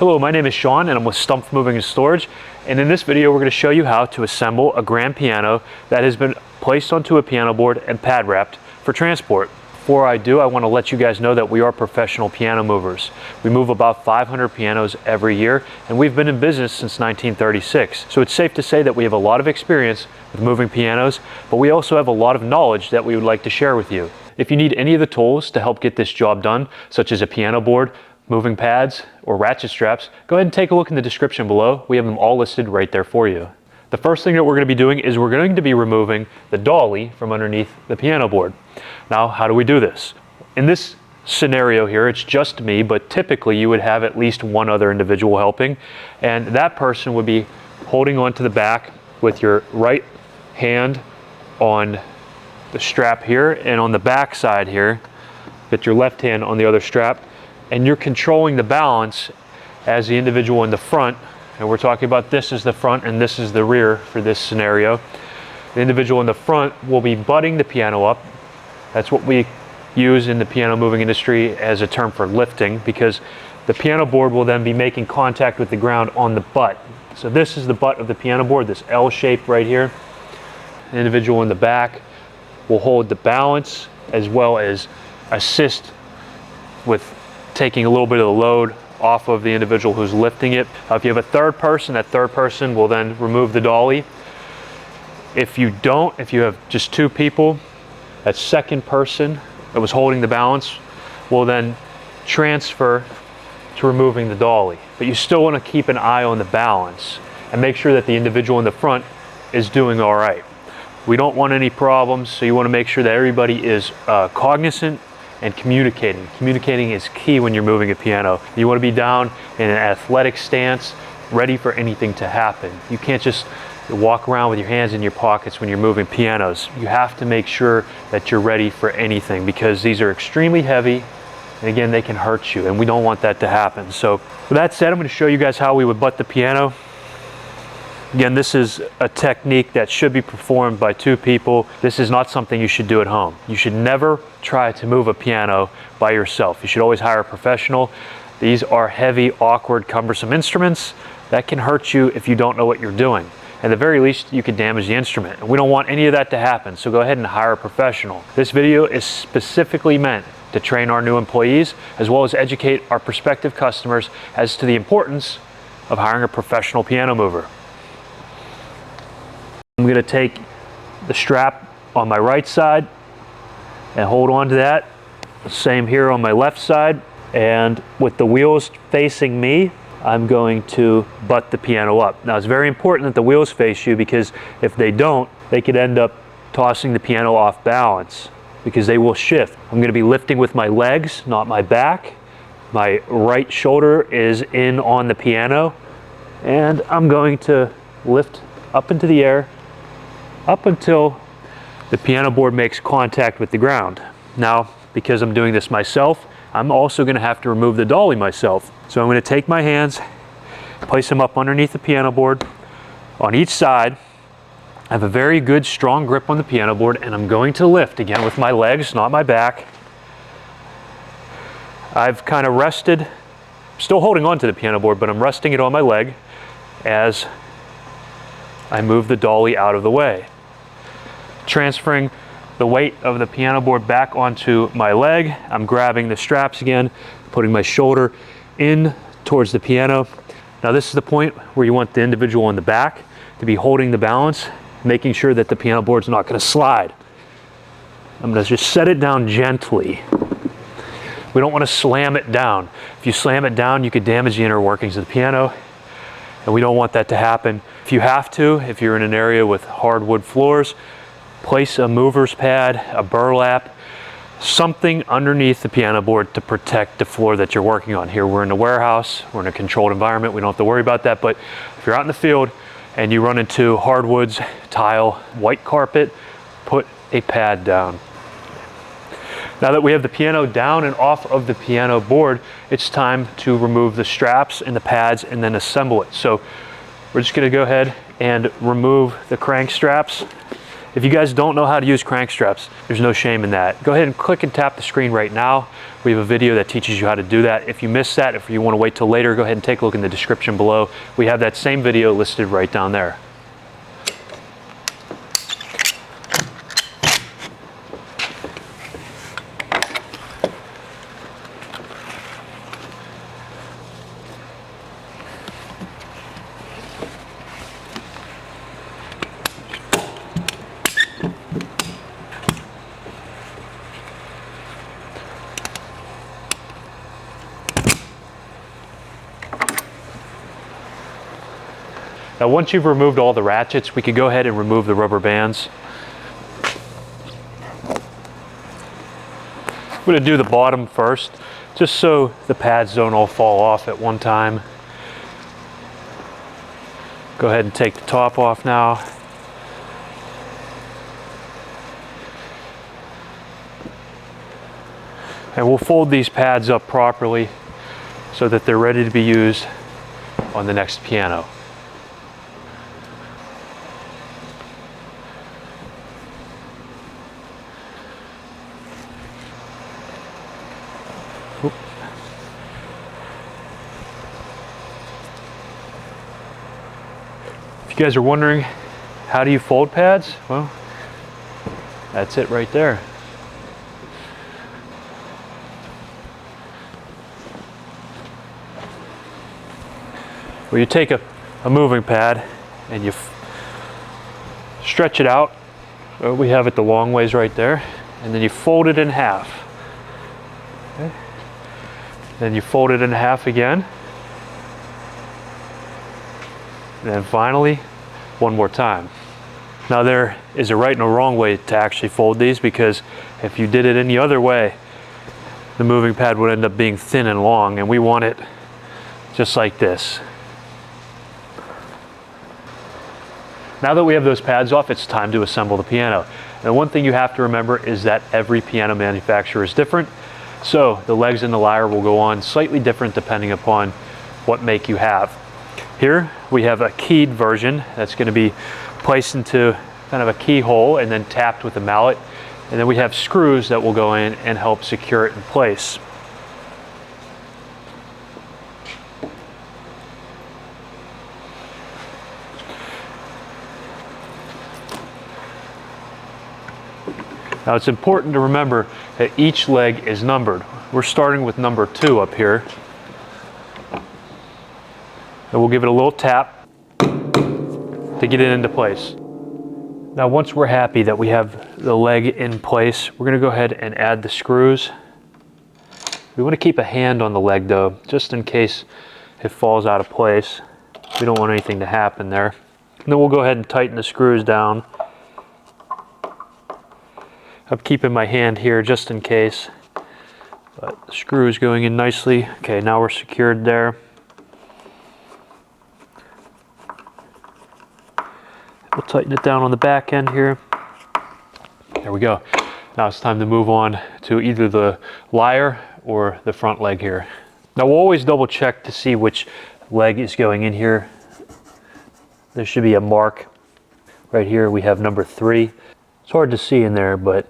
Hello, my name is Sean and I'm with Stumpf Moving and Storage, and in this video we're going to show you how to assemble a grand piano that has been placed onto a piano board and pad wrapped for transport. Before I do, I want to let you guys know that we are professional piano movers. We move about 500 pianos every year and we've been in business since 1936. So it's safe to say that we have a lot of experience with moving pianos, but we also have a lot of knowledge that we would like to share with you. If you need any of the tools to help get this job done, such as a piano board, moving pads, or ratchet straps, go ahead and take a look in the description below. We have them all listed right there for you. The first thing that we're going to be doing is we're going to be removing the dolly from underneath the piano board. Now, how do we do this? In this scenario here, it's just me, but typically you would have at least one other individual helping, and that person would be holding onto the back with your right hand on the strap here, and on the back side here, get your left hand on the other strap, and you're controlling the balance as the individual in the front, and we're talking about this is the front and this is the rear for this scenario. The individual in the front will be butting the piano up. That's what we use in the piano moving industry as a term for lifting, because the piano board will then be making contact with the ground on the butt. So this is the butt of the piano board, this L shape right here. The individual in the back will hold the balance as well as assist with taking a little bit of the load off of the individual who's lifting it. If you have a third person, that third person will then remove the dolly. If you don't, if you have just two people, that second person that was holding the balance will then transfer to removing the dolly. But you still want to keep an eye on the balance and make sure that the individual in the front is doing all right. We don't want any problems, so you want to make sure that everybody is cognizant and communicating. Communicating is key when you're moving a piano. You want to be down in an athletic stance, ready for anything to happen. You can't just walk around with your hands in your pockets when you're moving pianos. You have to make sure that you're ready for anything, because these are extremely heavy, and again, they can hurt you, and we don't want that to happen. So with that said, I'm going to show you guys how we would butt the piano. Again, this is a technique that should be performed by two people. This is not something you should do at home. You should never try to move a piano by yourself. You should always hire a professional. These are heavy, awkward, cumbersome instruments that can hurt you if you don't know what you're doing. At the very least, you could damage the instrument. And we don't want any of that to happen, so go ahead and hire a professional. This video is specifically meant to train our new employees, as well as educate our prospective customers as to the importance of hiring a professional piano mover. I'm going to take the strap on my right side and hold on to that. Same here on my left side. And with the wheels facing me, I'm going to butt the piano up. Now, it's very important that the wheels face you, because if they don't, they could end up tossing the piano off balance, because they will shift. I'm going to be lifting with my legs, not my back. My right shoulder is in on the piano, and I'm going to lift up into the air up until the piano board makes contact with the ground. Now, because I'm doing this myself, I'm also going to have to remove the dolly myself. So I'm going to take my hands, place them up underneath the piano board on each side. I have a very good strong grip on the piano board, and I'm going to lift again with my legs, not my back. I've kind of rested, still holding on to the piano board, but I'm resting it on my leg as I move the dolly out of the way. Transferring the weight of the piano board back onto my leg, I'm grabbing the straps again, putting my shoulder in towards the piano. Now, this is the point where you want the individual in the back to be holding the balance, making sure that the piano board's not going to slide. I'm going to just set it down gently. We don't want to slam it down. If you slam it down, you could damage the inner workings of the piano, and we don't want that to happen. If you have to, if you're in an area with hardwood floors, place a mover's pad, a burlap, something underneath the piano board to protect the floor that you're working on. Here we're in a warehouse, we're in a controlled environment, we don't have to worry about that, but if you're out in the field and you run into hardwoods, tile, white carpet, put a pad down. Now that we have the piano down and off of the piano board, it's time to remove the straps and the pads and then assemble it. So we're just going to go ahead and remove the crank straps If you guys don't know how to use crank straps, there's no shame in that. Go ahead and click and tap the screen right now. We have a video that teaches you how to do that. If you missed that, if you want to wait till later, go ahead and take a look in the description below. We have that same video listed right down there. Now once you've removed all the ratchets, we could go ahead and remove the rubber bands. I'm going to do the bottom first, just so the pads don't all fall off at one time. Go ahead and take the top off now. And we'll fold these pads up properly so that they're ready to be used on the next piano. If you guys are wondering, how do you fold pads? Well, that's it right there. Well, you take a moving pad and you stretch it out. Well, we have it the long ways right there. And then you fold it in half. Okay. Then you fold it in half again. And then finally, one more time. Now there is a right and a wrong way to actually fold these, because if you did it any other way, the moving pad would end up being thin and long, and we want it just like this. Now that we have those pads off, it's time to assemble the piano. And one thing you have to remember is that every piano manufacturer is different. So the legs and the lyre will go on slightly different depending upon what make you have. Here we have a keyed version that's going to be placed into kind of a keyhole and then tapped with a mallet. And then we have screws that will go in and help secure it in place. Now it's important to remember that each leg is numbered. We're starting with number 2 up here. And we'll give it a little tap to get it into place. Now once we're happy that we have the leg in place, we're going to go ahead and add the screws. We want to keep a hand on the leg though, just in case it falls out of place. We don't want anything to happen there. And then we'll go ahead and tighten the screws down. I'm keeping my hand here just in case, but the screw is going in nicely. Okay, now we're secured there. We'll tighten it down on the back end here. There we go. Now it's time to move on to either the lyre or the front leg here. Now we'll always double check to see which leg is going in here. There should be a mark right here. We have number 3. It's hard to see in there, but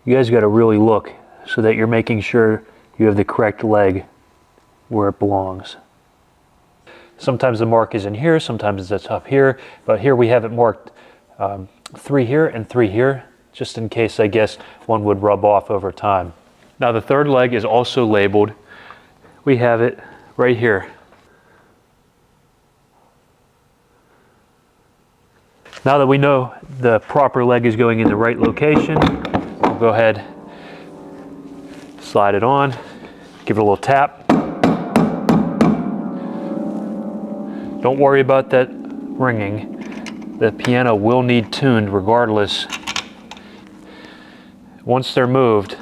you guys got to really look so that you're making sure you have the correct leg where it belongs. Sometimes the mark is in here, sometimes it's up here, but here we have it marked 3 here and 3 here, just in case, I guess, one would rub off over time. Now the third leg is also labeled. We have it right here. Now that we know the proper leg is going in the right location, we'll go ahead, slide it on, give it a little tap. Don't worry about that ringing. The piano will need tuned regardless. Once they're moved,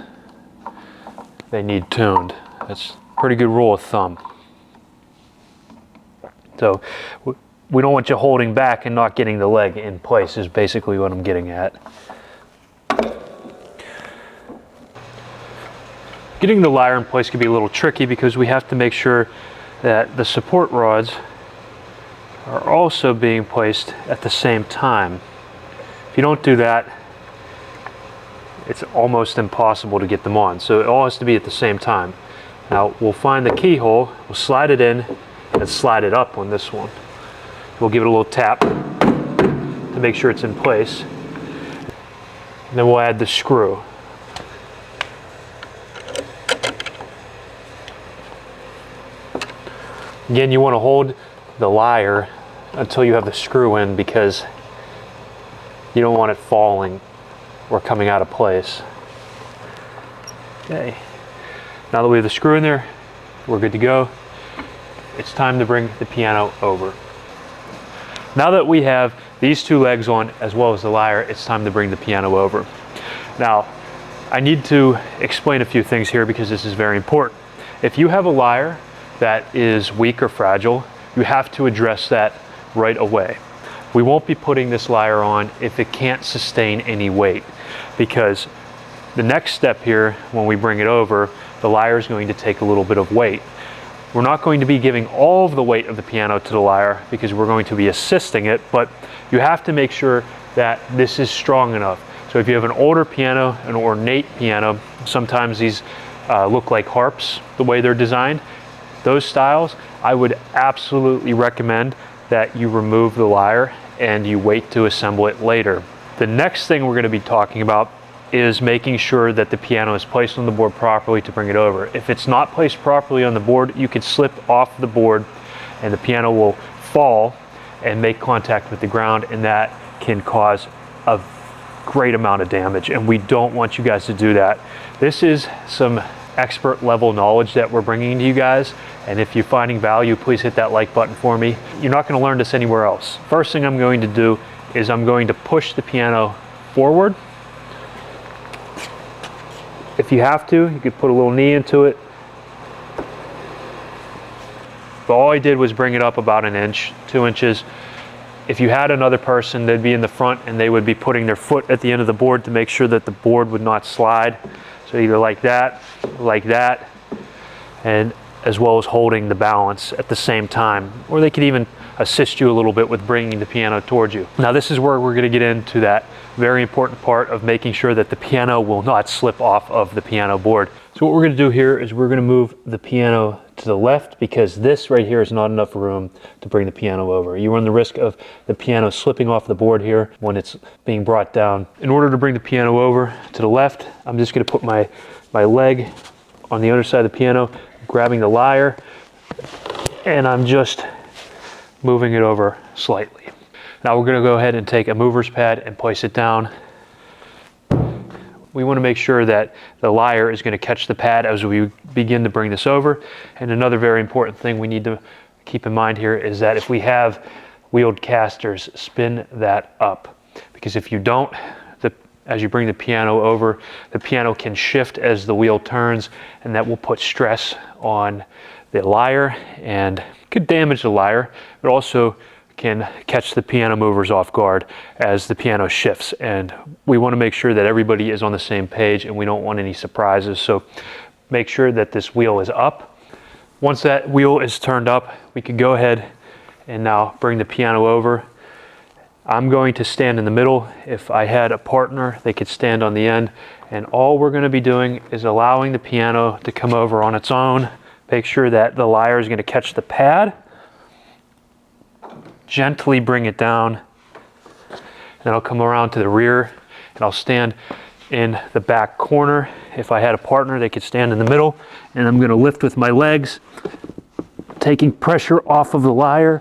they need tuned. That's a pretty good rule of thumb. So we don't want you holding back and not getting the leg in place is basically what I'm getting at. Getting the lyre in place can be a little tricky because we have to make sure that the support rods are also being placed at the same time. If If you don't do that, it's almost impossible to get them on. So it all has to be at the same time. Now we'll find the keyhole, we'll slide it in and slide it up on this one. We'll give it a little tap to make sure it's in place. And then we'll add the screw. Again, you want to hold the lyre until you have the screw in, because you don't want it falling or coming out of place. Okay, now that we have the screw in there, we're good to go. It's time to bring the piano over. Now that we have these two legs on as well as the lyre, it's time to bring the piano over. Now, I need to explain a few things here because this is very important. If you have a lyre that is weak or fragile, you have to address that right away. We won't be putting this lyre on if it can't sustain any weight, because the next step here, when we bring it over, the lyre is going to take a little bit of weight. We're not going to be giving all of the weight of the piano to the lyre because we're going to be assisting it, but you have to make sure that this is strong enough. So if you have an older piano, an ornate piano, sometimes these look like harps the way they're designed, those styles, I would absolutely recommend that you remove the lyre and you wait to assemble it later. The next thing we're going to be talking about is making sure that the piano is placed on the board properly to bring it over. If it's not placed properly on the board, you could slip off the board and the piano will fall and make contact with the ground, and that can cause a great amount of damage, and we don't want you guys to do that. This is some expert level knowledge that we're bringing to you guys, and if you're finding value, please hit that like button for me. You're not going to learn this anywhere else. First thing I'm going to do is I'm going to push the piano forward. If you have to, you could put a little knee into it. But all I did was bring it up about 1 inch, 2 inches. If you had another person, they'd be in the front and they would be putting their foot at the end of the board to make sure that the board would not slide. So either like that, and as well as holding the balance at the same time. Or they could even assist you a little bit with bringing the piano towards you. Now this is where we're going to get into that very important part of making sure that the piano will not slip off of the piano board. So what we're going to do here is we're going to move the piano to the left, because this right here is not enough room to bring the piano over. You run the risk of the piano slipping off the board here when it's being brought down. In order to bring the piano over to the left, I'm just going to put my leg on the other side of the piano, grabbing the lyre, and I'm just moving it over slightly. Now we're going to go ahead and take a mover's pad and place it down. We want to make sure that the lyre is going to catch the pad as we begin to bring this over. And another very important thing we need to keep in mind here is that if we have wheeled casters, spin that up. Because if you don't, as you bring the piano over, the piano can shift as the wheel turns, and that will put stress on the lyre and could damage the lyre, but also can catch the piano movers off guard as the piano shifts. And we want to make sure that everybody is on the same page and we don't want any surprises. So make sure that this wheel is up. Once that wheel is turned up, we can go ahead and now bring the piano over. I'm going to stand in the middle. If I had a partner, they could stand on the end. And all we're going to be doing is allowing the piano to come over on its own. Make sure that the lyre is going to catch the pad. Gently bring it down. Then I'll come around to the rear and I'll stand in the back corner. If I had a partner, they could stand in the middle. And I'm going to lift with my legs, taking pressure off of the lyre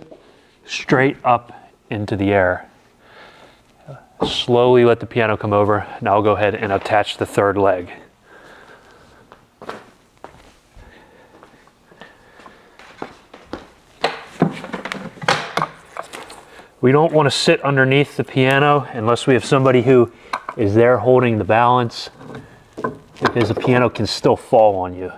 straight up into the air. Slowly let the piano come over. Now I'll go ahead and attach the third leg. We don't want to sit underneath the piano unless we have somebody who is there holding the balance, because the piano can still fall on you.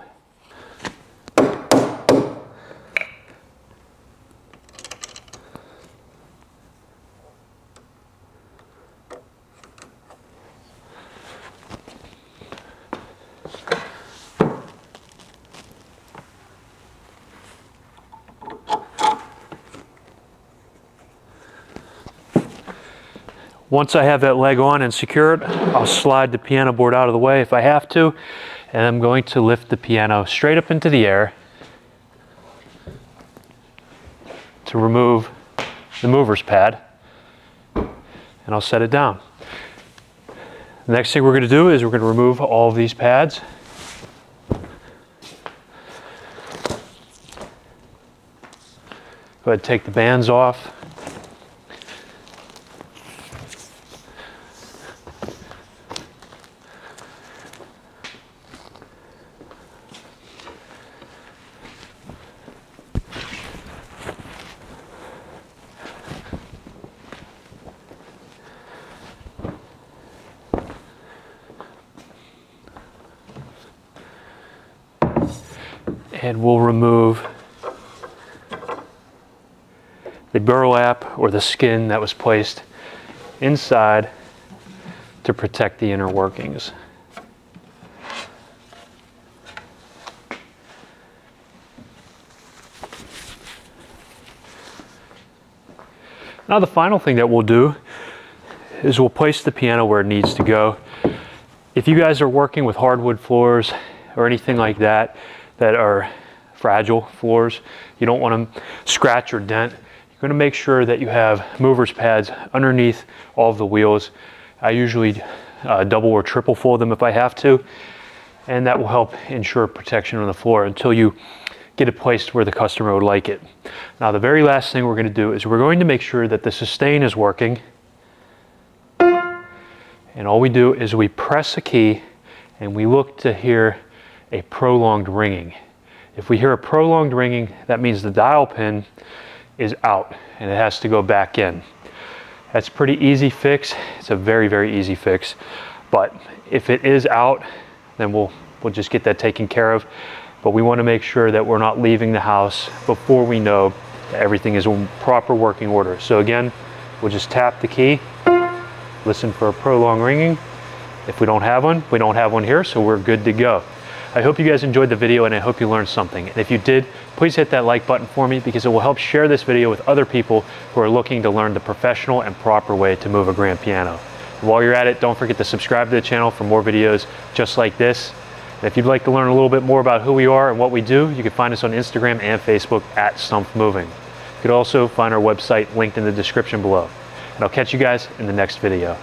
Once I have that leg on and secured, I'll slide the piano board out of the way if I have to, and I'm going to lift the piano straight up into the air to remove the mover's pad, and I'll set it down. The next thing we're going to do is we're going to remove all of these pads. Go ahead and take the bands off. And we'll remove the burlap or the skin that was placed inside to protect the inner workings. Now the final thing that we'll do is we'll place the piano where it needs to go. If you guys are working with hardwood floors or anything like that, that are fragile floors, you don't want to scratch or dent, you're going to make sure that you have movers pads underneath all of the wheels. I usually double or triple fold them if I have to, and that will help ensure protection on the floor until you get it placed where the customer would like it. Now the very last thing we're going to do is we're going to make sure that the sustain is working, and all we do is we press a key and we look to hear a prolonged ringing. If we hear a prolonged ringing, that means the dial pin is out and it has to go back in. That's a pretty easy fix. It's a very, very easy fix. But if it is out, then we'll just get that taken care of. But we want to make sure that we're not leaving the house before we know that everything is in proper working order. So again, we'll just tap the key, listen for a prolonged ringing. If we don't have one, we don't have one here, so we're good to go. I hope you guys enjoyed the video and I hope you learned something. And if you did, please hit that like button for me because it will help share this video with other people who are looking to learn the professional and proper way to move a grand piano. And while you're at it, don't forget to subscribe to the channel for more videos just like this. And if you'd like to learn a little bit more about who we are and what we do, you can find us on Instagram and Facebook at Stumpf Moving. You could also find our website linked in the description below. And I'll catch you guys in the next video.